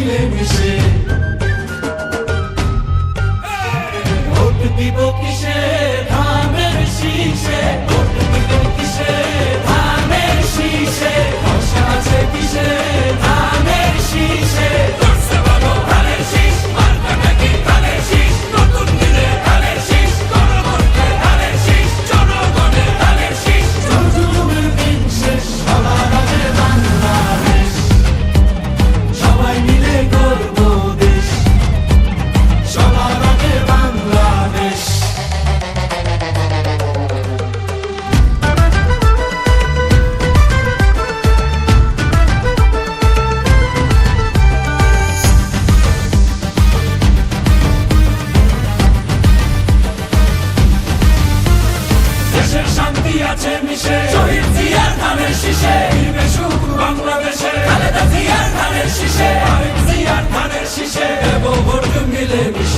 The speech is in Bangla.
মিলে মিশে ভোট দিব কিসে ধানের শীষে ভোট দিব কিসে ধানের শীষে ভরসা আছে কিসে ধানের শীষে করছে বলো ধানের শীষ মার্কা নাকি ধানের শীষ নতুন দিনে ধানের শীষ গণভোটে ধানের শীষ জনগণের ধানের শীষ জুলুমের দিন শেষ সবার আগে বাংলাদেশ সবাই মিলে গর্ব দেশ সবার আগে বাংলাদেশ দেশের শান্তি আছে মিশে শহীদ জিয়ার ধানের শীষে ফিরবে সুখ বাংলাদেশে খালেদা জিয়ার ধানের শীষে আরেক জিয়ার ধানের শীষে দেব ভোট মিলে মিশে